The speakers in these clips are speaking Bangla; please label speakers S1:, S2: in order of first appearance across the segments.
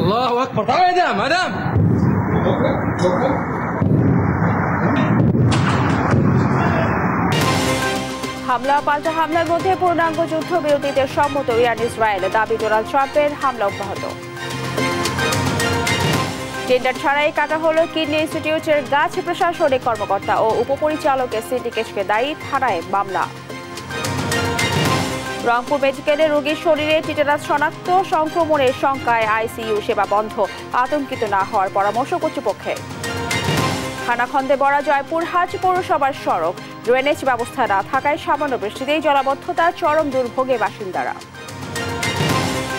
S1: الله أكبر تعال مدام
S2: হামলা পাল্টা হামলার মধ্যে পূর্ণাঙ্গ যুদ্ধবিরতিতে সম্মত ইরান ইসরায়েল দাবি ডোনাল্ড ট্রাম্পের হামলা অব্যাহত টেন্ডার ছাড়াই কাটা হলো কিডনি ইনস্টিটিউটের গাছ প্রশাসনিক কর্মকর্তা ও উপপরিচালকের সিন্ডিকেটকে দায়ী থানায় মামলা রংপুর মেডিকেলে রোগীর শরীরে টিটানাস শনাক্ত সংক্রমণের শঙ্কায় আইসিইউ সেবা বন্ধ আতঙ্কিত না হওয়ার পরামর্শ কর্তৃপক্ষের খানাখন্দে বড়া জয়পুরহাট পৌরসভার সড়ক ড্রেনেজ ব্যবস্থা না থাকায় সামান্য বৃষ্টিতেই জলাবদ্ধতা চরম দুর্ভোগে বাসিন্দারা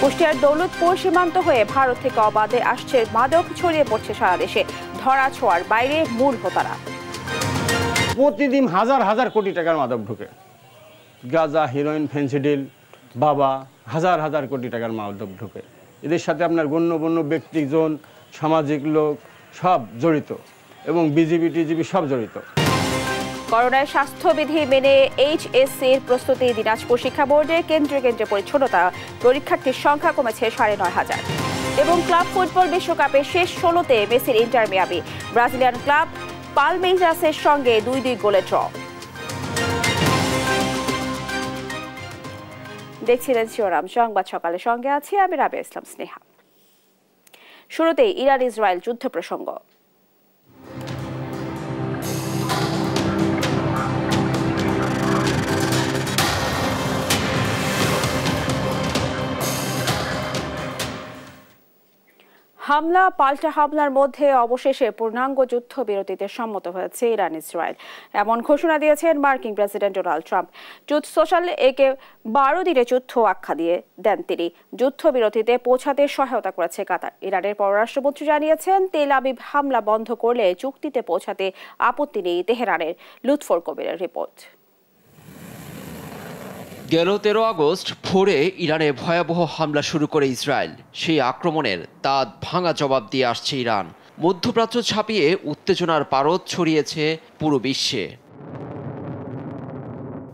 S2: কুষ্টিয়ার দৌলতপুর সীমান্ত হয়ে ভারত থেকে অবাধে আসছে মাদক ছড়িয়ে পড়ছে সারা দেশে ধরা ছোঁয়ার বাইরে মূল হোতারা
S3: প্রতিদিন হাজার হাজার কোটি টাকার মাদক ঢুকে গাঁজা হিরোইন ফেন্সিডিল বাবা হাজার হাজার কোটি টাকার মাদক ঢুকে এদের সাথে আপনার গণ্যমান্য ব্যক্তিজন সামাজিক লোক সব জড়িত এবং বিজিবি টিজিবি সব জড়িত
S2: করোনার স্বাস্থ্যবিধি মেনে এইচএসসির প্রস্তুতি দিনাজপুর শিক্ষা বোর্ডে কেন্দ্রে কেন্দ্রে পরিচ্ছন্নতা পরীক্ষার্থীর সংখ্যা কমেছে ৯,৫০০ এবং ক্লাব ফুটবল বিশ্বকাপের শেষ ১৬তে মেসির ইন্টার মিয়ামি ব্রাজিলিয়ান ক্লাব পালমেইরাসের সঙ্গে ২-২ গোলে ড্র দেখছিলেন শিরোনাম সংবাদ সকালের সঙ্গে আছি আমি রাবিয়া ইসলাম স্নেহা শুরুতেই ইরান ইসরায়েল যুদ্ধ প্রসঙ্গ হামলা পাল্টা হামলার মধ্যে অবশেষে পূর্ণাঙ্গ যুদ্ধবিরতিতে সম্মত হয়েছে ইরান ইসরায়েল এমন ঘোষণা দিয়েছেন মার্কিন president Donald Trump truth social একে ১২ দিনের যুদ্ধ আখ্যা দিয়ে দেন তিনি যুদ্ধবিরতিতে পৌঁছাতে সহায়তা করেছে কাতার ইরানের পররাষ্ট্রমন্ত্রী জানিয়েছেন তেল আবিব হামলা বন্ধ করলে চুক্তিতে পৌঁছাতে আপত্তি নেই তেহরানের লুৎফর কবিরের রিপোর্ট
S4: গেল ১৩ আগস্ট ভোরে ইরানে ভয়াবহ হামলা শুরু করে ইসরায়েল সেই আক্রমণের দাঁত ভাঙা জবাব দিয়ে আসছে ইরান মধ্যপ্রাচ্য ছাপিয়ে উত্তেজনার পারদ ছড়িয়েছে পুরো বিশ্বে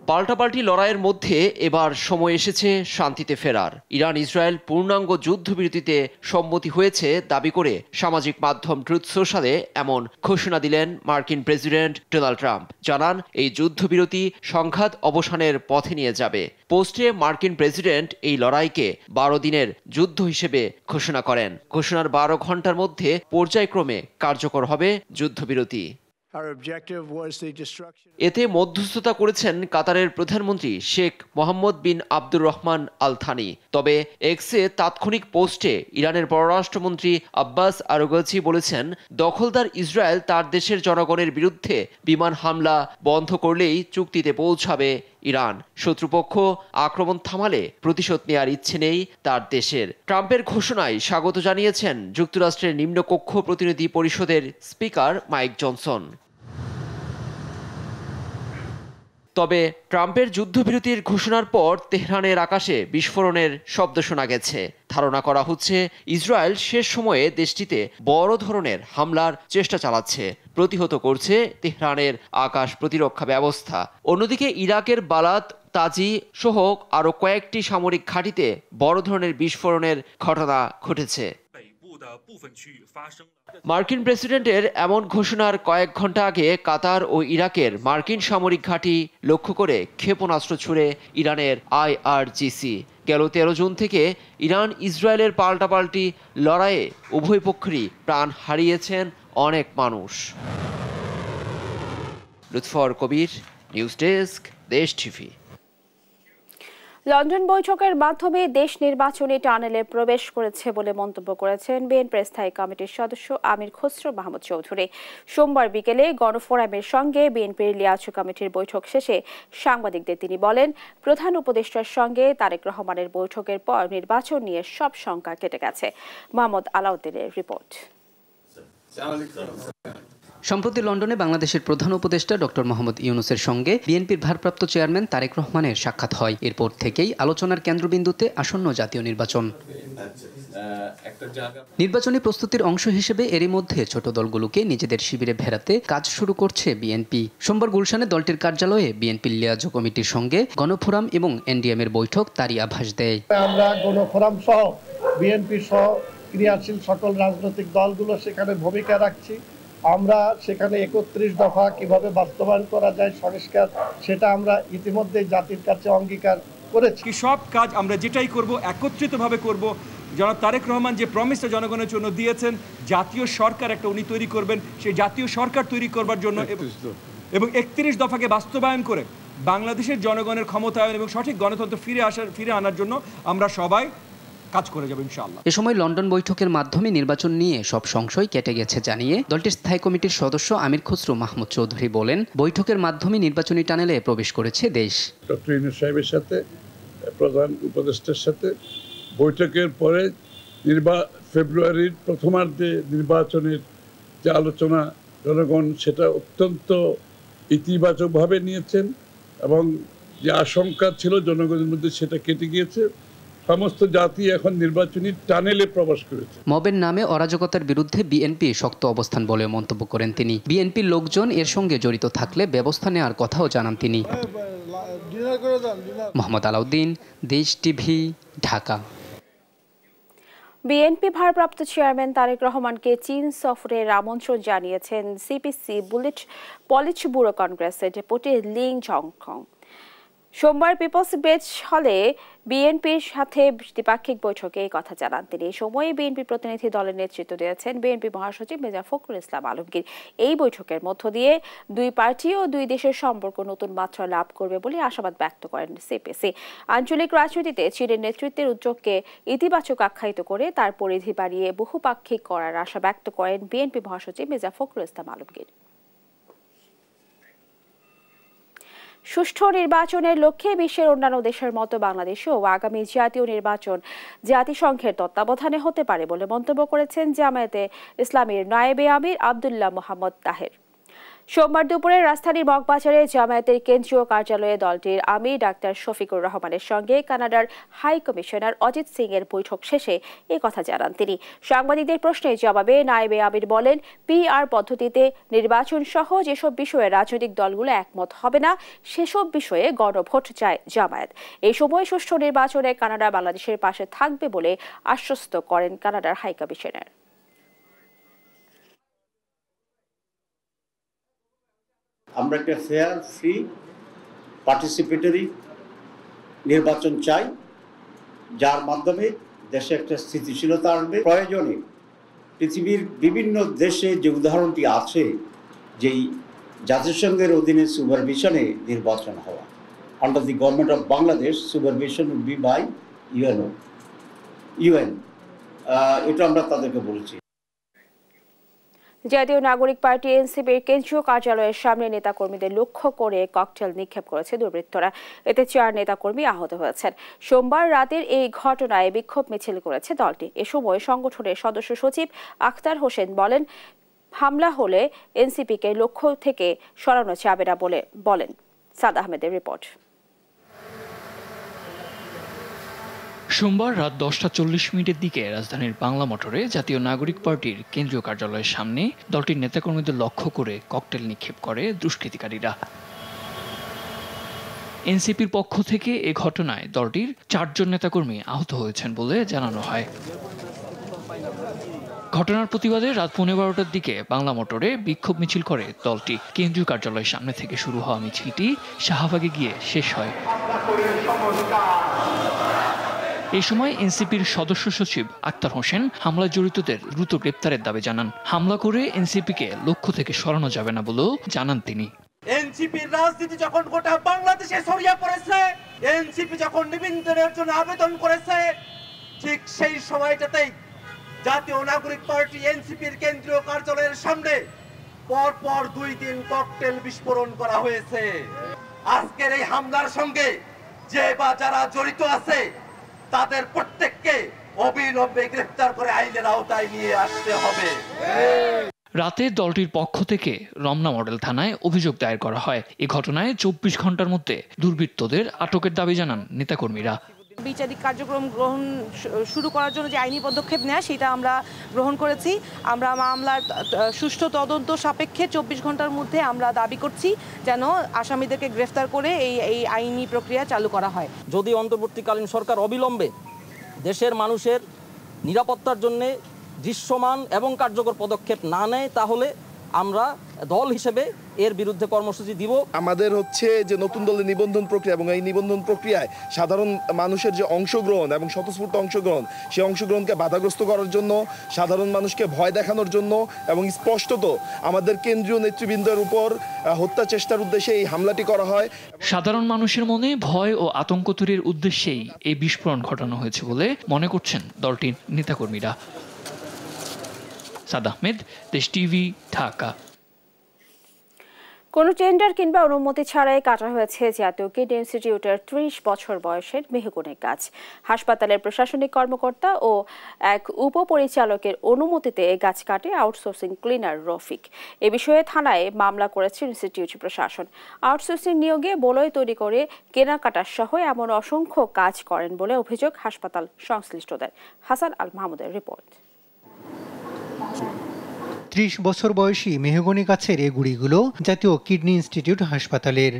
S4: পাল্টাপাল্টি লড়াইয়ের মধ্যে এবার সময় এসেছে শান্তিতে ফেরার ইরান ইসরায়েল পূর্ণাঙ্গ যুদ্ধবিরতিতে সম্মতি হয়েছে দাবি করে সামাজিক মাধ্যম ট্রুথ সোশ্যালে এমন ঘোষণা দিলেন মার্কিন প্রেসিডেন্ট ডোনাল্ড ট্রাম্প জানান এই যুদ্ধবিরতি সংঘাত অবসানের পথে নিয়ে যাবে পোস্টে মার্কিন প্রেসিডেন্ট এই লড়াইকে ১২ দিনের যুদ্ধ হিসেবে ঘোষণা করেন ঘোষণার ১২ ঘণ্টার মধ্যে পর্যায়ক্রমে কার্যকর হবে যুদ্ধবিরতি এতে মধ্যস্থতা করেছেন কাতারের প্রধানমন্ত্রী শেখ মোহাম্মদ বিন আব্দুর রহমান আল থানি তবে এক্সে তাৎক্ষণিক পোস্টে ইরানের পররাষ্ট্রমন্ত্রী আব্বাস আরাগচি বলেছেন দখলদার ইসরায়েল তার দেশের জনগণের বিরুদ্ধে বিমান হামলা বন্ধ করলেই চুক্তিতে পৌঁছাবে ইরান শত্রুপক্ষ আক্রমণ থামালে প্রতিশোধ নেওয়ার ইচ্ছে নেই তার দেশের ট্রাম্পের ঘোষণায় স্বাগত জানিয়েছেন যুক্তরাষ্ট্রের নিম্নকক্ষ প্রতিনিধি পরিষদের স্পিকার মাইক জনসন তবে ট্রাম্পের যুদ্ধবিরতির ঘোষণার পর তেহরানের আকাশে বিস্ফোরণের শব্দ শোনা গেছে ধারণা করা হচ্ছে ইসরায়েল শেষ সময়ে দেশটিতে বড় ধরনের হামলার চেষ্টা চালাচ্ছে প্রতিহত করছে তেহরানের আকাশ প্রতিরক্ষা ব্যবস্থা অন্যদিকে ইরাকের বালাদ তাজি সহ আরও কয়েকটি সামরিক ঘাঁটিতে বড় ধরনের বিস্ফোরণের ঘটনা ঘটেছে মার্কিন প্রেসিডেন্টের এমন ঘোষণার কয়েক ঘন্টা আগে কাতার ও ইরাকের মার্কিন সামরিক ঘাঁটি লক্ষ্য করে ক্ষেপণাস্ত্র ছুড়ে ইরানের IRGC গেল ১৩ জুন থেকে ইরান ইসরায়েলের পাল্টাপাল্টি লড়াইয়ে উভয় পক্ষেরই প্রাণ হারিয়েছেন অনেক মানুষ লুৎফর কবির নিউজ ডেস্ক দেশ টিভি
S2: লন্ডন বৈঠকের মাধ্যমে দেশ নির্বাচনী টানেলে প্রবেশ করেছে বলে মন্তব্য করেছেন বিএনপির স্থায়ী কমিটির সদস্য আমির খসরু মাহমুদ চৌধুরী সোমবার বিকেলে গণফোরামের সঙ্গে বিএনপির লিয়াজু কমিটির বৈঠক শেষে সাংবাদিকদের তিনি বলেন প্রধান উপদেষ্টার সঙ্গে তারেক রহমানের বৈঠকের পর নির্বাচন নিয়ে সব শঙ্কা কেটে গেছে মোহাম্মদ আলাউদ্দিনের রিপোর্ট
S5: সম্প্রতি লন্ডনে বাংলাদেশের প্রধান উপদেষ্টা ডক্টর মোহাম্মদ ইউনূসের সঙ্গে বিএনপির ভারপ্রাপ্ত চেয়ারম্যান তারেক রহমানের সাক্ষাৎ হয় এরপর থেকেই আলোচনার কেন্দ্রবিন্দুতে আসন্ন জাতীয় নির্বাচন নির্বাচনী প্রস্তুতির অংশ হিসেবে এরই মধ্যে ছোট দলগুলোকে নিজেদের শিবিরে ভেড়াতে কাজ শুরু করছে বিএনপি সোমবার গুলশানে দলটির কার্যালয়ে বিএনপির লিয়াজু কমিটির সঙ্গে গণফোরাম এবং এনডিএম এর বৈঠক তারই আভাস দেয়
S6: আমরা গণফোরাম সহ বিএনপি সহ ক্রিয়াশীল সকল রাজনৈতিক দলগুলো সেখানে ভূমিকা রাখছি। আমরা সেখানে ৩১ দফা কিভাবে বাস্তবায়ন করা যায় সংস্কার, সেটা আমরা ইতিমধ্যেই জাতির কাছে অঙ্গীকার করেছি।
S1: সব কাজ আমরা যেটাই করব একত্রিতভাবে করব। জনাব তারেক রহমান যে প্রমিসটা জনগণের জন্য দিয়েছেন, জাতীয় সরকার একটা উনি তৈরি করবেন, সেই জাতীয় সরকার তৈরি করবার জন্য এবং ৩১ দফাকে বাস্তবায়ন করে বাংলাদেশের জনগণের ক্ষমতায়ন এবং সঠিক গণতন্ত্র ফিরে আনার জন্য আমরা সবাই কাজ করে যাব ইনশাআল্লাহ।
S5: এ সময় লন্ডন বৈঠকের মাধ্যমে নির্বাচন নিয়ে সব সংশয় কেটে গেছে জানিয়ে দলটির স্থায়ী কমিটির সদস্য আমির খসরু মাহমুদ চৌধুরী বলেন, বৈঠকের মাধ্যমে নির্বাচনী টানেলে প্রবেশ করেছে দেশ।
S7: ডক্টর ইউনূস সাহেবের সাথে প্রধান উপদেষ্টার সাথে বৈঠকের পরে ফেব্রুয়ারির প্রথমার্ধে নির্বাচনের যে আলোচনা জনগণ সেটা অত্যন্ত ইতিবাচকভাবে নিয়েছেন এবং যে আশঙ্কা ছিল জনগণের মধ্যে সেটা কেটে গিয়েছে। সমস্ত জাতি এখন নির্বাচনী টানেলে প্রবেশ করেছে।
S5: মবের নামে অরাজকতার বিরুদ্ধে বিএনপি শক্ত অবস্থান বলে মন্তব্য করেন তিনি। বিএনপির লোকজন এর সঙ্গে জড়িত থাকলে ব্যবস্থা নেওয়ার কথাও জানান তিনি। মোহাম্মদ আলাউদ্দিন, দেশ টিভি, ঢাকা।
S2: বিএনপি ভারপ্রাপ্ত চেয়ারম্যান তারেক রহমানকে চীন সফরের আমন্ত্রণ জানিয়েছেন সিপিসি পলিট ব্যুরো কংগ্রেসের ডেপুটি লিং ঝংখং। সোমবার পিপলস বেঞ্চ হলে বিএনপির সাথে দ্বিপাক্ষিক বৈঠকে এই কথা জানান তিনি। এই সময়ে বিএনপি প্রতিনিধি দলের নেতৃত্ব দিয়েছেন বিএনপি মহাসচিব মির্জা ফখরুল ইসলাম আলমগীর। এই বৈঠকের মধ্য দিয়ে দুই পার্টি ও দুই দেশের সম্পর্ক নতুন মাত্রা লাভ করবে বলে আশাবাদ ব্যক্ত করেন সিপিসি। আঞ্চলিক রাজনীতিতে চীনের নেতৃত্বের উদ্যোগকে ইতিবাচক আখ্যায়িত করে তার পরিধি বাড়িয়ে বহুপাক্ষিক করার আশা ব্যক্ত করেন বিএনপি মহাসচিব মির্জা ফখরুল ইসলাম আলমগীর। সুষ্ঠু নির্বাচনের লক্ষ্যে বিশ্বের অন্যান্য দেশের মতো বাংলাদেশেও আগামী জাতীয় নির্বাচন জাতিসংঘের তত্ত্বাবধানে হতে পারে বলে মন্তব্য করেছেন জামায়াতে ইসলামীর নায়েবে আমির আব্দুল্লাহ মোহাম্মদ তাহের। সোমবার দুপুরে রাজধানীর মগবাজারে জামায়াতের কেন্দ্রীয় কার্যালয়ে দলটির আমির ডাক্তার শফিকুর রহমানের সঙ্গে কানাডার হাই কমিশনার অজিত সিং এর বৈঠক শেষে এই কথা জানান তিনি। সাংবাদিকদের প্রশ্নের জবাবে নায়েবে আমির বলেন, পিআর পদ্ধতিতে নির্বাচন সহ যেসব বিষয়ে রাজনৈতিক দলগুলো একমত হবে না সেসব বিষয়ে গণভোট চায় জামায়াত। এই সময় সুষ্ঠু নির্বাচনে কানাডা বাংলাদেশের পাশে থাকবে বলে আশ্বস্ত করেন কানাডার হাই কমিশনার।
S8: আমরা একটা ফেয়ার, ফ্রি, পার্টিসিপেটরি নির্বাচন চাই, যার মাধ্যমে দেশে একটা স্থিতিশীলতা আসবে। প্রয়োজনে পৃথিবীর বিভিন্ন দেশে যে উদাহরণটি আছে, যেই জাতিসংঘের অধীনে সুপারভিশনে নির্বাচন হওয়া, under the government of Bangladesh, supervision would be by UN, এটা আমরা তাদেরকে বলেছি।
S2: জাতীয় নাগরিক পার্টি এনসিপির কেন্দ্রীয় কার্যালয়ের সামনে নেতাকর্মীদের লক্ষ্য করে ককটেল নিক্ষেপ করেছে দুর্বৃত্তরা। এতে 4 নেতাকর্মী আহত হয়েছেন। সোমবার রাতের এই ঘটনায় বিক্ষোভ মিছিল করেছে দলটি। এ সময় সংগঠনের সদস্য সচিব আখতার হোসেন বলেন, হামলা হলে এনসিপিকে লক্ষ্য থেকে সরানো যাবে না বলে বলেন। সাদ আহমেদের রিপোর্ট।
S9: সোমবার রাত 10:40 দিকে রাজধানীর বাংলা মোটরে জাতীয় নাগরিক পার্টির কেন্দ্রীয় কার্যালয়ের সামনে দলটির নেতাকর্মীদের লক্ষ্য করে ককটেল নিক্ষেপ করে দুষ্কৃতিকারীরা। এনসিপির পক্ষ থেকে এ ঘটনায় দলটির 4 জন নেতাকর্মী আহত হয়েছেন বলে জানানো হয়। ঘটনার প্রতিবাদে রাত 12:15টার দিকে বাংলা মোটরে বিক্ষোভ মিছিল করে দলটি। কেন্দ্রীয় কার্যালয়ের সামনে থেকে শুরু হওয়া মিছিলটি শাহবাগে গিয়ে শেষ হয়। এই সময় এনসিপির সদস্য সচিব আখতার হোসেন হামলায় জড়িতদের দ্রুত গ্রেপ্তারের দাবি জানান। হামলা করে এনসিপিকে লক্ষ্য থেকে সরানো যাবে না বলেও জানান তিনি।
S10: এনসিপির রাজনীতি যখন গোটা বাংলাদেশে ছড়িয়ে পড়েছে, এনসিপি যখন নিবন্ধনের জন্য আবেদন করেছে, ঠিক সেই সময়টাতেই জাতীয় নাগরিক পার্টি এনসিপির কেন্দ্রীয় কার্যালয়ের সামনে পরপর 2 দিন ককটেল বিস্ফোরণ করা হয়েছে। আজকের এই হামলার সঙ্গে যে বা যারা জড়িত আছে তাদের প্রত্যেককে অবিলম্বে গ্রেফতার করে আইনের আওতায় নিয়ে আসতে হবে।
S9: রাতে দলটির পক্ষ থেকে রমনা মডেল থানায় অভিযোগ দায়ের করা হয়। এই ঘটনায় 24 ঘন্টার মধ্যে দুর্বৃত্তদের আটকের দাবি জানান নেতাকর্মীরা।
S11: বিচারিক কার্যক্রম গ্রহণ শুরু করার জন্য যে আইনি পদক্ষেপ নেওয়া সেটা আমরা গ্রহণ করেছি। আমরা মামলার সুষ্ঠু তদন্ত সাপেক্ষে 24 ঘন্টার মধ্যে আমরা দাবি করছি যেন আসামিদেরকে গ্রেফতার করে এই আইনি প্রক্রিয়া চালু করা হয়।
S12: যদি অন্তর্বর্তীকালীন সরকার অবিলম্বে দেশের মানুষের নিরাপত্তার জন্য দৃশ্যমান এবং কার্যকর পদক্ষেপ না নেয় তাহলে আমরা দল হিসেবে এর বিরুদ্ধে কর্মসূচি দিব।
S13: আমাদের হচ্ছে যে নতুন দলের নিবন্ধন প্রক্রিয়া এবং এই নিবন্ধন প্রক্রিয়ায় সাধারণ মানুষের যে অংশগ্রহণ এবং স্বতঃস্ফূর্ত অংশগ্রহণ সেই অংশগ্রহণকে বাধাগ্রস্ত করার জন্য, সাধারণ মানুষকে ভয় দেখানোর জন্য এবং স্পষ্টত আমাদের কেন্দ্রীয় নেতৃবৃন্দের উপর হত্যা চেষ্টার উদ্দেশ্যে এই হামলাটি করা হয়।
S9: সাধারণ মানুষের মনে ভয় ও আতঙ্ক তৈরির উদ্দেশ্যেই এই বিস্ফোরণ ঘটানো হয়েছে বলে মনে করছেন দলটির নেতাকর্মীরা। সাদ আহমেদ, দেশ টিভি, ঢাকা।
S2: কোনো টেন্ডার কিংবা অনুমতি ছাড়াই কাটা হয়েছে জাতীয় কিডনি ইনস্টিটিউটের ৩০ বছর বয়সের মেহগনি গাছ। হাসপাতালের প্রশাসনিক কর্মকর্তা ও এক উপপরিচালকের অনুমতিতে গাছ কাটে আউটসোর্সিং ক্লিনার রফিক। এ বিষয়ে থানায় মামলা করেছে ইনস্টিটিউট প্রশাসন। আউটসোর্সিং নিয়োগে বলয় তৈরি করে কেনাকাটা সহ এমন অসংখ্য কাজ করেন বলে অভিযোগ হাসপাতাল সংশ্লিষ্টদের। হাসান আল মাহমুদের রিপোর্ট।
S14: ৩০ বছর বয়সী মেহগনি গাছের এ গুড়িগুলো জাতীয় কিডনি ইনস্টিটিউট হাসপাতালের।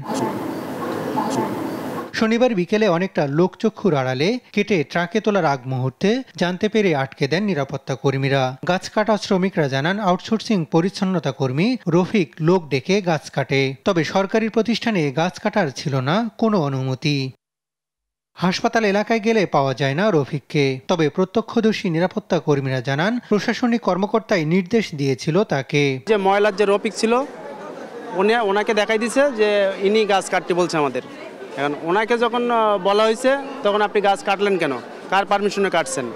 S14: শনিবার বিকেলে অনেকটা লোকচক্ষুর আড়ালে কেটে ট্রাকে তোলার আগ মুহূর্তে জানতে পেরে আটকে দেন নিরাপত্তা কর্মীরা। গাছ কাটা শ্রমিকরা জানান আউটসোর্সিং পরিচ্ছন্নতা কর্মী রফিক লোক ডেকে গাছ কাটে, তবে সরকারি প্রতিষ্ঠানে গাছ কাটার ছিল না কোনো অনুমতি। হাসপাতাল এলাকায় গেলে পাওয়া যায় না রফিককে, তবে প্রত্যক্ষদর্শী নিরাপত্তা কর্মীরা জানান প্রশাসনিক কর্মকর্তাই নির্দেশ দিয়েছিল তাকে।
S15: যে ময়লার যে রফিক ছিল ওনাকে দেখাই দিছে যে ইনি গাছ কাটতে বলছে আমাদের। এখন ওনাকে যখন বলা হয়েছে তখন আপনি গাছ কাটলেন কেন, কার পারমিশনে কাটছেন,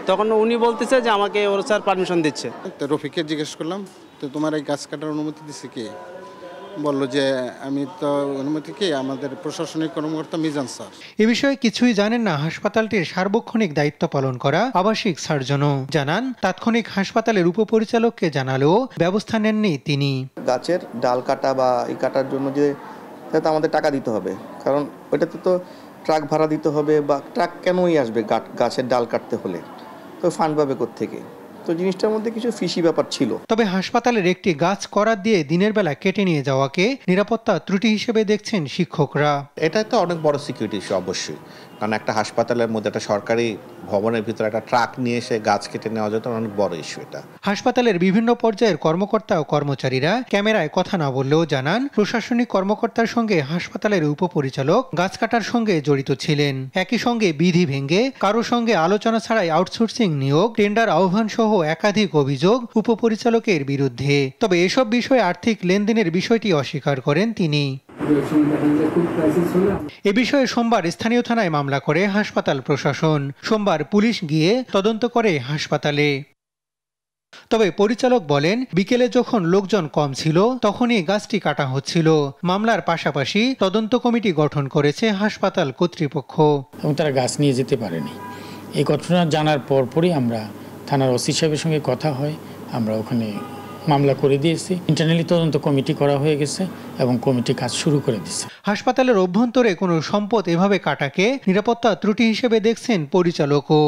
S15: তখন উনি বলতেছে যে আমাকে ওর স্যার পারমিশন দিচ্ছে।
S16: তো রফিককে জিজ্ঞেস করলাম, তো তোমার এই গাছ কাটার অনুমতি দিচ্ছে কে? বললো যে আমি তো অনুমতি কি আমাদের প্রশাসনিক কর্মকর্তা মিজান স্যার।
S14: এ বিষয়ে কিছুই জানেন না হাসপাতালটির সার্বক্ষণিক দায়িত্ব পালন করা আবাসিক সার্জনও। জানান তাৎক্ষণিক হাসপাতালের উপপরিচালককে জানালেও ব্যবস্থা নেননি তিনি।
S17: গাছের ডাল কাটা বা এই কাটার জন্য যে আমাদের টাকা দিতে হবে, কারণ ওইটাতে তো ট্রাক ভাড়া দিতে হবে, বা ট্রাক কেনই আসবে গাছের ডাল কাটতে হলে, তো ফান্ড পাবে কোত্থেকে? তো জিনিসটার মধ্যে কিছু ফিশি ব্যাপার ছিল।
S14: তবে হাসপাতালের একটি গাছ করাত দিয়ে দিনের বেলা কেটে নিয়ে যাওয়াকে নিরাপত্তা ত্রুটি হিসেবে দেখছেন শিক্ষকরা।
S18: এটা তো অনেক বড় সিকিউরিটি ইস্যু অবশ্যই, কারণ একটা হাসপাতালের মধ্যে একটা সরকারি ভবনের ভিতরে একটা ট্রাক নিয়ে এসে গাছ কেটে নেওয়া যেত, অনেক বড় ইস্যু এটা।
S14: হাসপাতালের বিভিন্ন পর্যায়ের কর্মকর্তা ও কর্মচারীরা ক্যামেরায় কথা না বললেও জানান প্রশাসনিক কর্মকর্তার সঙ্গে হাসপাতালের উপপরিচালক গাছ কাটার সঙ্গে জড়িত ছিলেন। একই সঙ্গে বিধি ভেঙে কারো সঙ্গে আলোচনা ছাড়াই আউটসোর্সিং নিয়োগ, টেন্ডার আহ্বান সহ একাধিক অভিযোগ উপপরিচালকের বিরুদ্ধে। তবে এসব বিষয়ে আর্থিক লেনদেনের বিষয়টি অস্বীকার করেন তিনি। এ বিষয়ে সোমবার স্থানীয় থানায় মামলা করে হাসপাতাল প্রশাসন। সোমবার পুলিশ গিয়ে তদন্ত করে হাসপাতালে। তবে পরিচালক বলেন বিকেলে যখন লোকজন কম ছিল তখনই গাছটি কাটা হচ্ছিল। মামলার পাশাপাশি তদন্ত কমিটি গঠন করেছে হাসপাতাল কর্তৃপক্ষ।
S19: এবং তারা গাছ নিয়ে যেতে পারেনি। এই ঘটনা জানার পরপরই আমরা থানার ওসি সাহেবের সঙ্গে কথা হয়, আমরা ওখানে মামলা করে দিয়েছি। ইন্টারনালি তদন্ত কমিটি করা হয়ে গেছে এবং কমিটি কাজ শুরু করে দিয়েছে।
S14: হাসপাতালের অভ্যন্তরে কোনো সম্পদ এভাবে কাটাকে নিরাপত্তা ত্রুটি হিসেবে দেখছেন পরিচালকও।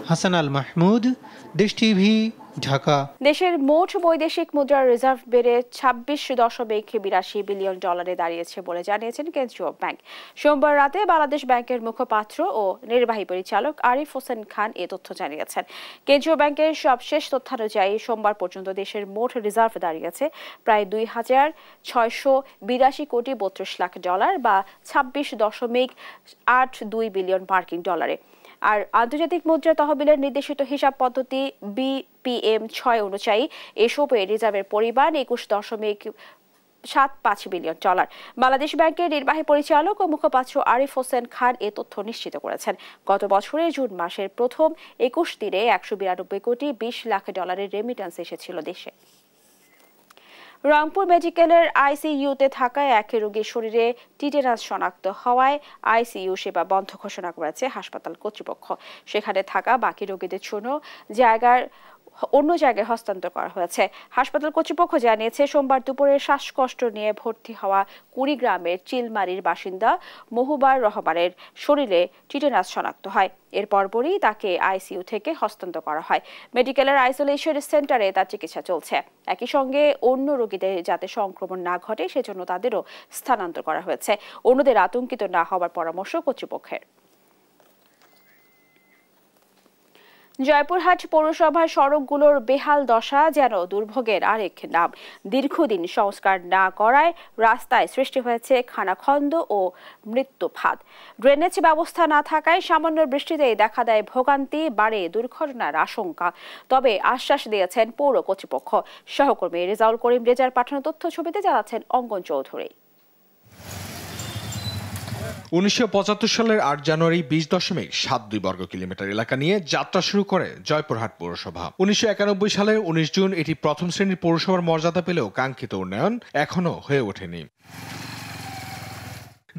S14: হাসান আল মাহমুদ, দেশ টিভি, ঢাকা।
S2: দেশের মোট বৈদেশিক মুদ্রার রিজার্ভ বেড়ে 26.82 বিলিয়ন ডলারে দাঁড়িয়েছে বলে জানিয়েছেন কেন্দ্রীয় ব্যাংক। সোমবার রাতে বাংলাদেশ ব্যাংকের মুখপাত্র ও নির্বাহী পরিচালক আরিফ হোসেন খান এ তথ্য জানিয়েছেন। কেন্দ্রীয় ব্যাংকের সবশেষ তথ্যানুযায়ী সোমবার পর্যন্ত দেশের মোট রিজার্ভ দাঁড়িয়েছে প্রায় 2,682 কোটি 32 লাখ ডলার বা 26.82 বিলিয়ন মার্কিন ডলারে। আর আন্তর্জাতিক মুদ্রা তহবিলের নির্দেশিত হিসাব পদ্ধতি BPM-6 অনুযায়ী এসবে রিজার্ভের পরিমাণ 21.75 বিলিয়ন ডলার। বাংলাদেশ ব্যাংকের নির্বাহী পরিচালক ও মুখপাত্র আরিফ হোসেন খান এ তথ্য নিশ্চিত করেছেন। গত বছরের জুন মাসের প্রথম 21 দিনে 192 কোটি 20 লাখ ডলারের রেমিটেন্স এসেছিল দেশে। রংপুর মেডিকেলের আইসিইউতে থাকা এক রোগীর শরীরে টিটেনাস শনাক্ত হওয়ায় আইসিইউ সেবা বন্ধ ঘোষণা করেছে হাসপাতাল কর্তৃপক্ষ। সেখানে থাকা বাকি রোগীদের জন্য অন্য জায়গায় হস্তান্তর করা হয়েছে। হাসপাতাল কর্তৃপক্ষ জানিয়েছে সোমবার দুপুরে শ্বাসকষ্ট নিয়ে ভর্তি হওয়া কুড়িগ্রামের চিলমারির বাসিন্দা মহুবার রহমানের শরীরে টিটেনাস শনাক্ত হয়। এর পরপরই তাকে আইসিইউ থেকে হস্তান্তর করা হয়। মেডিকেলের আইসোলেশন সেন্টারে তার চিকিৎসা চলছে। একই সঙ্গে অন্য রোগীদের যাতে সংক্রমণ না ঘটে সেজন্য তাদেরও স্থানান্তর করা হয়েছে। অন্যদের আতঙ্কিত না হওয়ার পরামর্শ কর্তৃপক্ষের। জয়পুরহাট পৌরসভার সড়কগুলোর বেহাল দশা যেন দুর্ভোগের আরেক নাম। দীর্ঘদিন সংস্কার না করায় রাস্তায় সৃষ্টি হয়েছে খানাখন্দ ও মৃত্যুফাত। ড্রেনেজ ব্যবস্থা না থাকায় সামান্য বৃষ্টিতেই দেখা দেয় ভোগান্তি, বাড়ে দুর্ঘটনার আশঙ্কা। তবে আশ্বাস দিয়েছেন পৌর কর্তৃপক্ষ। সহকর্মী রেজাউল করিম রেজার পাঠানো তথ্য ছবিতে জানাচ্ছেন অঙ্গন চৌধুরী।
S20: 1975 সালের 8 জানুয়ারি 20.72 বর্গ কিলোমিটার এলাকা নিয়ে যাত্রা শুরু করে জয়পুরহাট পৌরসভা। 1991 সালে 19 জুন এটি প্রথম শ্রেণীর পৌরসভার মর্যাদা পেলেও কাঙ্ক্ষিত উন্নয়ন এখনো হয়ে ওঠেনি।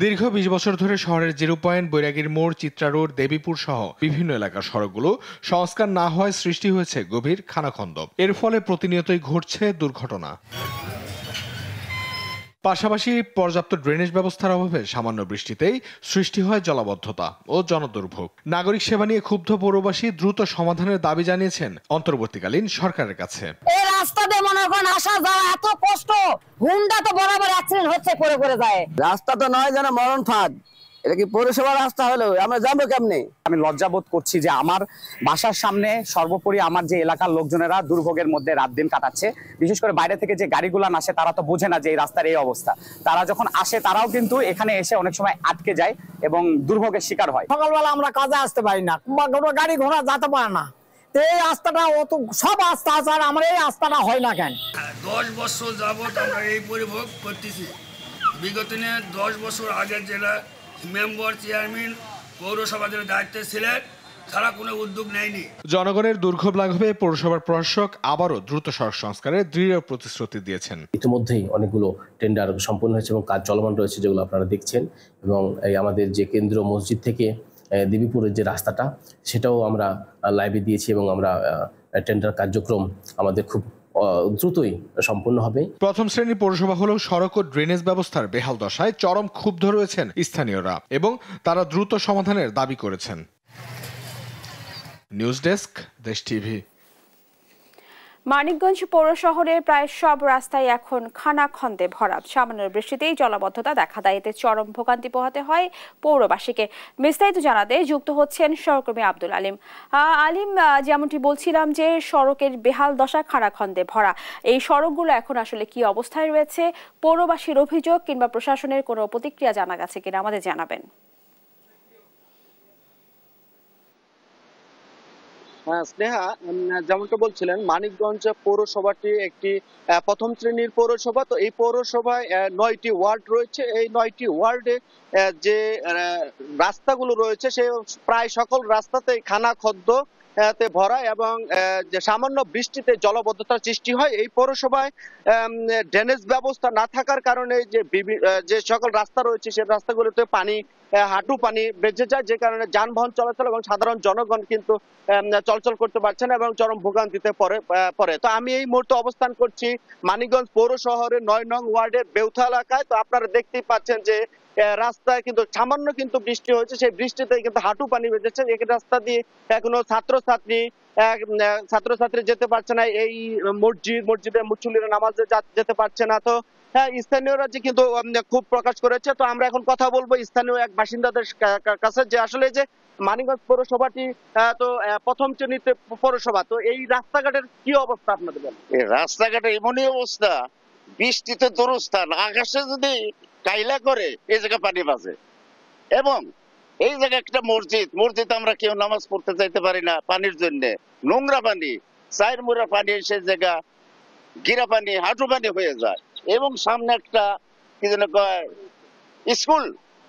S20: দীর্ঘ 20 বছর ধরে শহরের জিরো পয়েন্ট, বৈরাগীর মোড়, চিত্রা রোড, দেবীপুর সহ বিভিন্ন এলাকার সড়কগুলো সংস্কার না হওয়ায় সৃষ্টি হয়েছে গভীর খানাখন্দ। এর ফলে প্রতিনিয়তই ঘটছে দুর্ঘটনা। পাশাপাশি পর্যাপ্ত ড্রেনেজ ব্যবস্থার অভাবে সামান্য বৃষ্টিতেই সৃষ্টি হয় জলাবদ্ধতা ও জনদুর্ভোগ। নাগরিক সেবা নিয়ে ক্ষুব্ধ পৌরবাসী দ্রুত সমাধানের দাবি জানিয়েছেন অন্তর্বর্তীকালীন সরকারের কাছে।
S21: এই রাস্তা দিয়ে মনে করেন আসা যাওয়া এত কষ্ট, হুন্ডা তো বরাবর অ্যাক্সিডেন্ট হচ্ছে করে যায়। রাস্তা তো নয় যেন মরণ ফাঁদ, এটা কি পৌরসভার রাস্তা হলো? আমরা যাবো কেমনে?
S22: আমি লজ্জাবোধ করছি যে আমার বাসার সামনে সর্বোপরি আমার যে এলাকার লোকজনেরা দুর্ভোগের মধ্যে রাত দিন কাটাচ্ছে। বিশেষ করে বাইরে থেকে যে গাড়িগুলো আসে তারা তো বোঝে না যে এই রাস্তার এই অবস্থা। তারা যখন আসে তারাও কিন্তু এখানে এসে অনেক সময় আটকে যায় এবং দুর্ভোগের শিকার হয়।
S21: সকালবেলা আমরা কাজে আসতে পারি না, গাড়ি ঘোড়া যেতে পারে না। এই রাস্তাটা অত সব রাস্তা আছে, আর আমার এই রাস্তাটা হয় না কেন?
S23: 10 বছর যাবত আমরা এই পরিভোগ করতেছি। বিগত 10 বছর আগে জেলা মেম্বার, চেয়ারম্যান, পৌরসভাদের দায়িত্বে ছিলেন, তারা কোনো উদ্যোগ নেয়নি।
S20: জনগণের দুর্ভোগ লাঘবে পৌরসভার প্রশাসক আবারও দ্রুত সড়ক সংস্কারের দৃঢ় প্রতিশ্রুতি দিয়েছেন।
S24: ইতিমধ্যেই অনেকগুলো টেন্ডার সম্পন্ন হয়েছে এবং কাজ চলমান রয়েছে, যেগুলো আপনারা দেখছেন। এবং এই আমাদের যে কেন্দ্রীয় মসজিদ থেকে দেবীপুরের যে রাস্তাটা, সেটাও আমরা লাইভে দিয়েছি এবং আমরা টেন্ডার কার্যক্রম আমাদের খুব দ্রুতই সম্পূর্ণ হবে।
S20: প্রথম শ্রেণীর পৌরসভা হলেও সড়ক ও ড্রেনেজ ব্যবস্থার বেহাল দশায় চরম ক্ষুব্ধ রয়েছেন স্থানীয়রা এবং তারা দ্রুত সমাধানের দাবি করেছেন। নিউজ ডেস্ক, দেশ টিভি।
S2: মানিকগঞ্জ পৌর শহরের প্রায় সব রাস্তায় এখন খানাখন্দে ভরা। সামান্য বৃষ্টিতেই জলাবদ্ধতা দেখা দেয়, এতে চরম ভোগান্তি পোহাতে হয় পৌরবাসীকে। বিস্তারিত জানাতে যুক্ত হচ্ছেন সহকর্মী আব্দুল আলিম। আলিম, যেমনটি বলছিলাম যে সড়কের বেহাল দশা, খানাখন্দে ভরা, এই সড়কগুলো এখন আসলে কি অবস্থায় রয়েছে? পৌরবাসীর অভিযোগ কিংবা প্রশাসনের কোনো প্রতিক্রিয়া জানা গেছে কিনা আমাদের জানাবেন।
S25: স্নেহা, যেমনটা বলছিলেন, মানিকগঞ্জ পৌরসভাটি একটি প্রথম শ্রেণীর পৌরসভা। তো এই পৌরসভায় 9টি ওয়ার্ড রয়েছে। এই 9টি ওয়ার্ডে যে রাস্তাগুলো রয়েছে সে প্রায় সকল রাস্তাতেই খানাখন্দ তে ভরা এবং যে সামান্য বৃষ্টিতে জলাবদ্ধতার সৃষ্টি হয়। এই পৌরসভায় ড্রেনেজ ব্যবস্থা না থাকার কারণে যে সকল রাস্তা রয়েছে সেই রাস্তাগুলোতে পানি, হাঁটু পানি বেঁচে যায়, যে কারণে যানবাহন চলাচল এবং সাধারণ জনগণ কিন্তু চলাচল করতে পারছে না এবং চরম ভোগান্তিতে পড়ে। তো আমি এই মুহূর্তে অবস্থান করছি মানিকগঞ্জ পৌর শহরের 9 নং ওয়ার্ডের বেউথা এলাকায়। তো আপনারা দেখতেই পাচ্ছেন যে রাস্তায় কিন্তু সামান্য কিন্তু বৃষ্টি হয়েছে, সেই বৃষ্টিতে কিন্তু হাঁটু পানি বেঁধেছে। এই রাস্তা দিয়ে এখনো ছাত্রছাত্রী যেতে পারছে না। এই মসজিদে মুসল্লিরা নামাজে যেতে পারছে না। তো স্থানীয়রা যে কিন্তু খুব প্রকাশ করেছে। তো আমরা এখন কথা বলবো স্থানীয় এক বাসিন্দাদের কাছে যে আসলে যে মানিকগঞ্জ পৌরসভাটি তো প্রথম শ্রেণীতে পৌরসভা, তো এই রাস্তাঘাটের কি অবস্থা আপনাদের বলেন?
S26: রাস্তাঘাটের এমনই অবস্থা, বৃষ্টিতে দরস্থান, আকাশে যদি কাইলা করে এই জায়গায় পানি বাজে। এবং এই জায়গায় একটা মসজিদ আমরা কেউ নামাজ পড়তে চাইতে পারি না পানির জন্য। নোংরা পানি, চায়ের মুড়া পানি, সেই জায়গা গিরা পানি, হাঁটু পানি হয়ে যায়। এবং সামনে একটা কি যেন কয় স্কুল,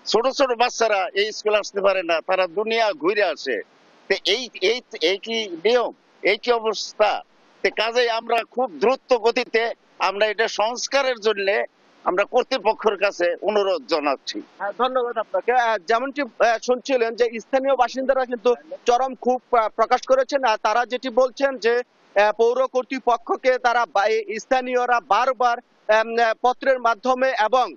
S26: ছোট ছোট বাচ্চারা এই স্কুল আসতে পারে না, তারা দুনিয়া ঘুরে আসে। তো এই কি নিয়ম, এই কি অবস্থা? কাজে আমরা খুব দ্রুত গতিতে আমরা এটা সংস্কারের জন্য আমরা কর্তৃপক্ষের কাছে অনুরোধ জানাচ্ছি।
S25: ধন্যবাদ আপনাকে। যেমনটি শুনছিলেন যে স্থানীয় বাসিন্দারা কিন্তু চরম ক্ষোভ প্রকাশ করেছেন। তারা যেটি বলছেন যে পৌর কর্তৃপক্ষকে তারা স্থানীয়রা বারবার পত্রের মাধ্যমে এবং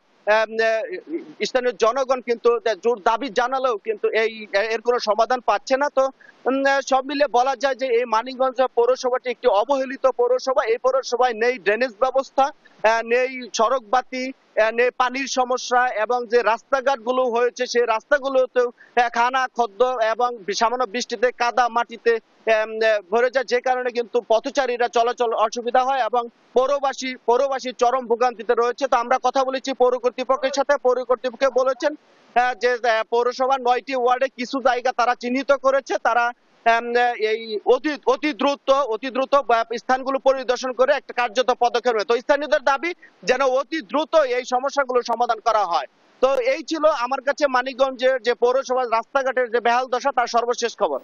S25: স্থানীয় জনগণ কিন্তু জোর দাবি জানালেও কিন্তু এর কোনো সমাধান পাচ্ছে না। তো সব মিলে বলা যায় যে এই মানিকগঞ্জ পৌরসভাটি একটি অবহেলিত পৌরসভা। এই পৌরসভায় নেই ড্রেনেজ ব্যবস্থা, নেই সড়ক বাতি, পানির সমস্যা এবং যে রাস্তাঘাটগুলো হয়েছে সেই রাস্তাগুলোতেও খানা খদ্দ এবং সামান্য বৃষ্টিতে কাদা মাটিতে ভরে যায়, যে কারণে কিন্তু পথচারীরা চলাচল অসুবিধা হয় এবং পৌরবাসী চরম ভোগান্তিতে রয়েছে। তো আমরা কথা বলেছি পৌর কর্তৃপক্ষের সাথে। পৌর কর্তৃপক্ষ বলেছেন যে পৌরসভার 9টি ওয়ার্ডে কিছু জায়গা তারা চিহ্নিত করেছে, তারা এই অতি দ্রুত স্থানগুলো পরিদর্শন করে একটা কার্যত পদক্ষেপ নেবে। তো স্থানীয়দের দাবি যেন অতি দ্রুত এই সমস্যাগুলো সমাধান করা হয়। তো এই ছিল আমার কাছে মানিকগঞ্জের যে পৌরসভার রাস্তাঘাটের যে বেহাল দশা তার সর্বশেষ খবর।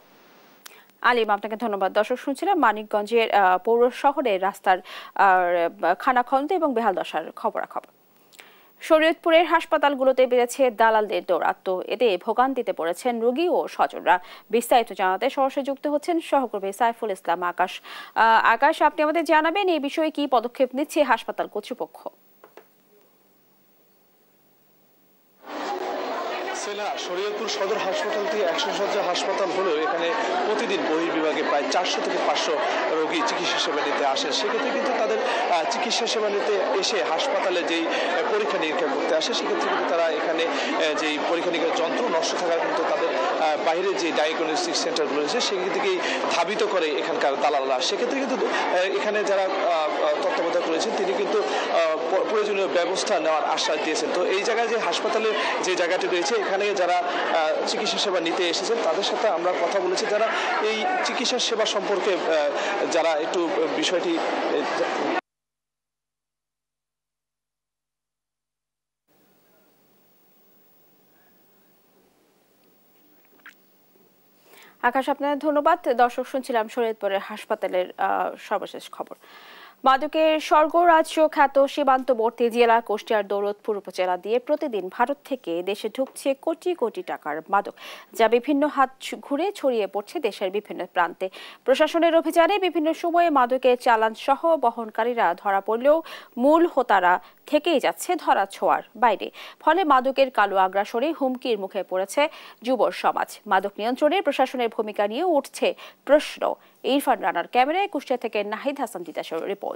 S2: আলিম, আপনাকে ধন্যবাদ। দর্শক শুনছিলাম মানিকগঞ্জের পৌর শহরের রাস্তার খানাখন্দ এবং বেহাল দশার খবরাখবর। শরীয়তপুরের হাসপাতালগুলোতে বেড়েছে দালালদের দৌরাত্ম্য, এতে ভোগান্তিতে পড়েছেন রোগী ও স্বজনরা। বিস্তারিত জানাতে সরাসরি যুক্ত হচ্ছেন সহকর্মী সাইফুল ইসলাম আকাশ। আকাশ, আপনি আমাদের জানাবেন এই বিষয়ে কি পদক্ষেপ নিচ্ছে হাসপাতাল কর্তৃপক্ষ?
S1: শরীয়তপুর সদর হাসপাতাল থেকে 100 শয্যা হাসপাতাল হলেও এখানে প্রতিদিন বহির্বিভাগে প্রায় 400 থেকে 500 রোগী চিকিৎসা সেবা নিতে আসেন। সেক্ষেত্রে কিন্তু তাদের চিকিৎসা সেবা নিতে এসে হাসপাতালে যেই পরীক্ষা নিরীক্ষা করতে আসে, সেক্ষেত্রে কিন্তু তারা এখানে যেই পরীক্ষা নিরীক্ষার যন্ত্র নষ্ট থাকার কিন্তু তাদের বাইরে যে ডায়াগনস্টিক সেন্টারগুলো রয়েছে সেখান থেকেই ধাবিত করে এখানকার দালালরা। সেক্ষেত্রে কিন্তু এখানে যারা তত্ত্বাবধায়ক করেছেন তিনি কিন্তু প্রয়োজনীয় ব্যবস্থা নেওয়ার আশ্বাস দিয়েছেন। তো এই জায়গায় যে হাসপাতালে যে জায়গাটি রয়েছে এখানে যারা চিকিৎসা সেবা নিতে এসেছেন তাদের সাথে আমরা কথা বলেছি, যারা এই চিকিৎসা সেবা সম্পর্কে যারা একটু বিষয়টি
S2: আকাশ, আপনাদের ধন্যবাদ। দর্শক শুনছিলাম শরীয়তপুরের হাসপাতালের সর্বশেষ খবর। মাদকের স্বর্গরাজ্য খ্যাত সীমান্তবর্তী জেলা কুষ্টিয়ার দৌলতপুর উপজেলা দিয়ে প্রতিদিন ভারত থেকে দেশে ঢুকছে কোটি কোটি টাকার মাদক, যা বিভিন্ন হাত ঘুরে ছড়িয়ে পড়ছে দেশের বিভিন্ন প্রান্তে। প্রশাসনের অভিযানে বিভিন্ন সময়ে মাদকের চালান সহ বহনকারীরা ধরা পড়লেও মূল হোতারা থেকেই যাচ্ছে ধরা ছোঁয়ার বাইরে। ফলে মাদকের কালো আগ্রাসনে হুমকির মুখে পড়েছে যুব সমাজ। মাদক নিয়ন্ত্রণে প্রশাসনের ভূমিকা নিয়ে উঠছে প্রশ্ন। ইরফান রানার ক্যামেরায় কুষ্টিয়া থেকে নাহিদ হাসান তিতাসের রিপোর্ট।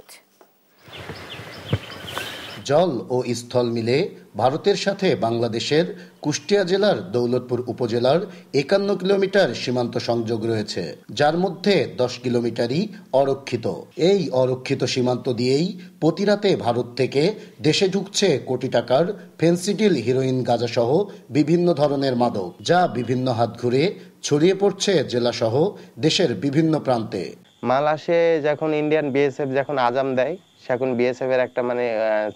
S3: জল ও স্থল মিলে ভারতের সাথে বাংলাদেশের কুষ্টিয়া জেলার দৌলতপুর উপজেলার 51 কিলোমিটার সীমান্ত সংযোগ রয়েছে, যার মধ্যে 10 কিলোমিটারই অরক্ষিত। এই অরক্ষিত সীমান্ত দিয়েই প্রতিরাতে ভারত থেকে দেশে ঢুকছে কোটি টাকার ফেন্সিডিল, হিরোইন, গাঁজাসহ বিভিন্ন ধরনের মাদক, যা বিভিন্ন হাত ঘুরে ছড়িয়ে পড়ছে জেলাসহ দেশের বিভিন্ন প্রান্তে।
S4: মাল আসে যখন ইন্ডিয়ান বিএসএফ যখন আজাম দেয়, এখন বিএসএফ এর একটা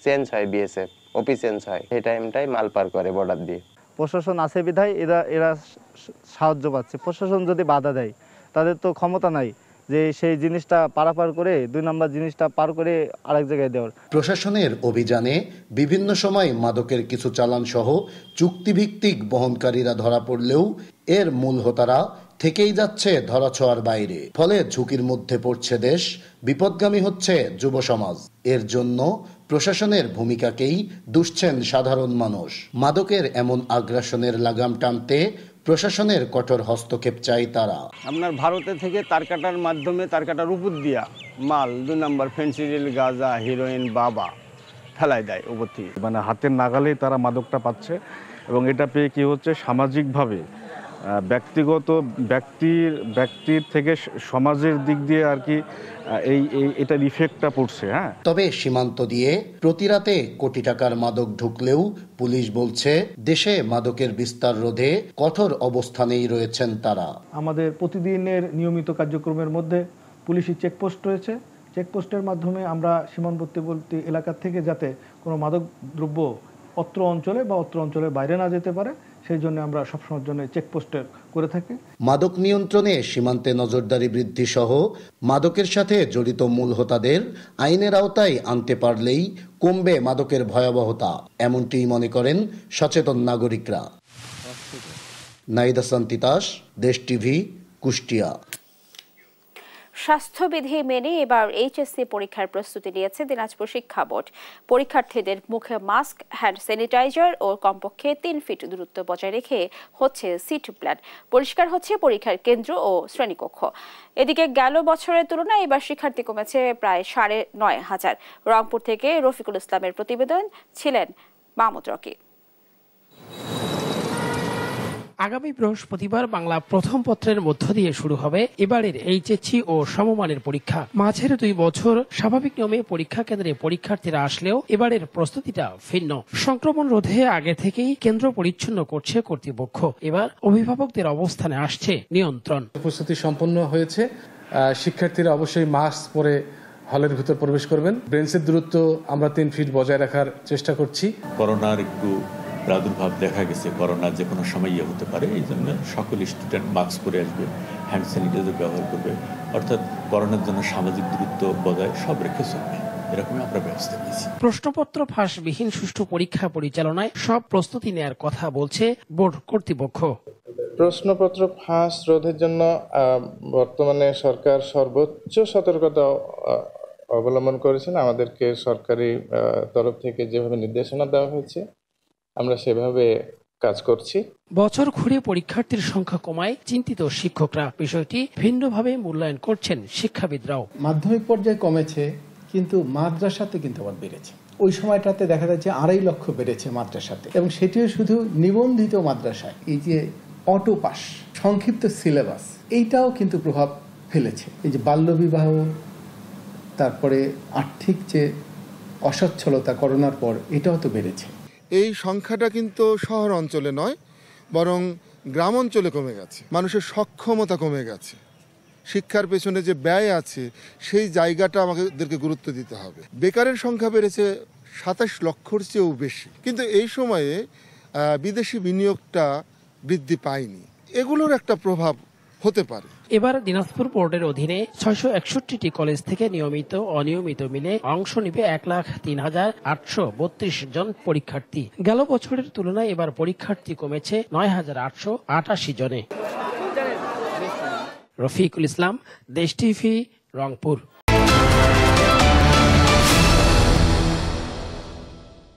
S4: চেঞ্জ হয়, বিএসএফ ওপি চেঞ্জ হয়, সেই টাইমটাই মাল পার করে বর্ডার দিয়ে।
S5: প্রশাসন আছে বিধায় এরা সাহায্য পাচ্ছে। প্রশাসন যদি বাধা দেয়, তাদের তো ক্ষমতা নাই যে সেই জিনিসটা পারাপার করে 2 নম্বর জিনিসটা পার করে আরেক জায়গায় দেওয়ার।
S3: প্রশাসনের অভিযানে বিভিন্ন সময় মাদকের কিছু চালান সহ চুক্তিভিত্তিক বহনকারীরা ধরা পড়লেও এর মূল হোতারা থেকেই যাচ্ছে ধরাছোঁয়ার বাইরে। ফলে ঝুঁকির মধ্যে পড়ছে দেশ, বিপদগামী হচ্ছে যুব সমাজ। এর জন্য প্রশাসনের ভূমিকাকেই দুষছেন সাধারণ মানুষ। মাদকের এমন আগ্রাসনের লাগাম টানতে প্রশাসনের কঠোর হস্তক্ষেপ চাই তারা।
S5: আপনার ভারতে থেকে তারকাটার মাধ্যমে, তারকাটার উপর দিয়া মাল 2 নম্বর ফেন্সিডিল, গাঁজা, হিরোইন, বাবা ফেলাই দেয় উপর থেকে।
S6: হাতের নাগালেই তারা মাদকটা পাচ্ছে এবং এটা পেয়ে কি হচ্ছে, সামাজিকভাবে ব্যক্তিগত ব্যক্তির থেকে সমাজের দিক দিয়ে আর কি এটার ইফেক্টটা পড়ছে।
S3: তবে সীমান্ত দিয়ে প্রতিরাতে কোটি টাকার মাদক ঢুকলেও পুলিশ বলছে দেশে মাদকের বিস্তার রোধে কঠোর অবস্থানেই রয়েছেন তারা।
S7: আমাদের প্রতিদিনের নিয়মিত কার্যক্রমের মধ্যে পুলিশি চেকপোস্ট রয়েছে। চেকপোস্টের মাধ্যমে আমরা সীমান্তবর্তী এলাকা থেকে যাতে কোনো মাদক দ্রব্য অত্র অঞ্চলে বা অত্র অঞ্চলের বাইরে না যেতে পারে, সেই জন্য আমরা সবসময়ের জন্য চেকপোস্টের করে থাকি।
S3: মাদক নিয়ন্ত্রণে সীমান্তে নজরদারি বৃদ্ধি সহ মাদকের সাথে জড়িত মূল হোতাদের আইনের আওতায় আনতে পারলেই কমবে মাদকের ভয়াবহতা, এমনটিই মনে করেন সচেতন নাগরিকরা। নাহিদ হাসান তিতাস, দেশ টিভি, কুষ্টিয়া।
S2: স্বাস্থ্যবিধি মেনে এবার এইচএসসি পরীক্ষার প্রস্তুতি নিয়েছে দিনাজপুর শিক্ষা বোর্ড। পরীক্ষার্থীদের মুখে মাস্ক, হ্যান্ড স্যানিটাইজার ও কমপক্ষে 3 ফিট দূরত্ব বজায় রেখে হচ্ছে সিট প্ল্যান। পরিষ্কার হচ্ছে পরীক্ষার কেন্দ্র ও শ্রেণীকক্ষ। এদিকে গেল বছরের তুলনায় এবার শিক্ষার্থী কমেছে প্রায় ৯,৫০০। রংপুর থেকে রফিকুল ইসলামের প্রতিবেদন, ছিলেন মাহমুদ রকি।
S8: আগামী বৃহস্পতিবার বাংলা প্রথম পত্রের মধ্য দিয়ে শুরু হবে এবারের এইচএসসি ও সমমানের পরীক্ষা। মাঝের 2 বছর স্বাভাবিক নিয়মে পরীক্ষা কেন্দ্রে পরীক্ষার্থীরা আসলেও এবারের প্রস্তুতিটা ভিন্ন। সংক্রমণ রোধে আগে থেকেই কেন্দ্র পরিচ্ছন্ন করছে কর্তৃপক্ষ। এবার অভিভাবকদের অবস্থানে আসছে নিয়ন্ত্রণ।
S9: প্রস্তুতি সম্পন্ন হয়েছে। শিক্ষার্থীরা অবশ্যই মাস্ক পরে হলের ভিতর প্রবেশ করবেন। বেঞ্চের দূরত্ব আমরা 3 ফিট বজায় রাখার চেষ্টা করছি।
S10: করোনার একটু প্রাদুর্ভাব দেখা গেছে, করোনা যে কোনো সময় হতে পারে, এই জন্য সকল স্টুডেন্ট মাস্ক পরে আসবে, হ্যান্ড স্যানিটাইজার ব্যবহার করবে, অর্থাৎ করোনার জন্য সামাজিক দূরত্ব বজায় সব রেখে চলবে, এরকমই আমরা ব্যবস্থা নিয়েছি।
S8: প্রশ্নপত্র ফাঁসবিহীন সুষ্ঠু পরীক্ষা পরিচালনায় সব প্রস্তুতি নেওয়ার কথা বলছে বোর্ড কর্তৃপক্ষ।
S11: প্রশ্নপত্র ফাঁস রোধের জন্য বর্তমানে সরকার সর্বোচ্চ সতর্কতা অবলম্বন করেছেন। আমাদেরকে সরকারি তরফ থেকে যেভাবে নির্দেশনা দেওয়া হয়েছে আমরা সেভাবে কাজ করছি।
S8: বছর ঘুরে পরীক্ষার্থীর সংখ্যা কমায় চিন্তিত শিক্ষকরা। বিষয়টি ভিন্নভাবে মূল্যায়ন করছেন শিক্ষাবিদরাও।
S12: মাধ্যমিক পর্যায়ে কমেছে, কিন্তু মাদ্রাসাতে কিন্তু আবার বেড়েছে। ওই সময়টাতে দেখা যাচ্ছে 2.5 লক্ষ বেড়েছে মাদ্রাসাতে, এবং সেটিও শুধু নিবন্ধিত মাদ্রাসায়। এই যে অটো পাস, সংক্ষিপ্ত সিলেবাস, এইটাও কিন্তু প্রভাব ফেলেছে। এই যে বাল্যবিবাহ, তারপরে আর্থিক যে অসচ্ছলতা করোনার পর, এটাও তো বেড়েছে।
S13: এই সংখ্যাটা কিন্তু শহর অঞ্চলে নয়, বরং গ্রাম অঞ্চলে কমে গেছে। মানুষের সক্ষমতা কমে গেছে, শিক্ষার পেছনে যে ব্যয় আছে সেই জায়গাটা আমাদেরকে গুরুত্ব দিতে হবে। বেকারের সংখ্যা বেড়েছে 27 লক্ষর চেয়েও বেশি, কিন্তু এই সময়ে বিদেশি বিনিয়োগটা বৃদ্ধি পায়নি। এগুলোর একটা প্রভাব হতে পারে।
S8: এবার দিনাজপুর বোর্ডের অধীনে 661টি কলেজ থেকে নিয়মিত অনিয়মিত মিলে অংশ নেবে 1,03,832 জন পরীক্ষার্থী। গেল বছরের তুলনায় এবার পরীক্ষার্থী কমেছে 9,888 জনে। রফিকুল ইসলাম, দেশ টিভি, রংপুর।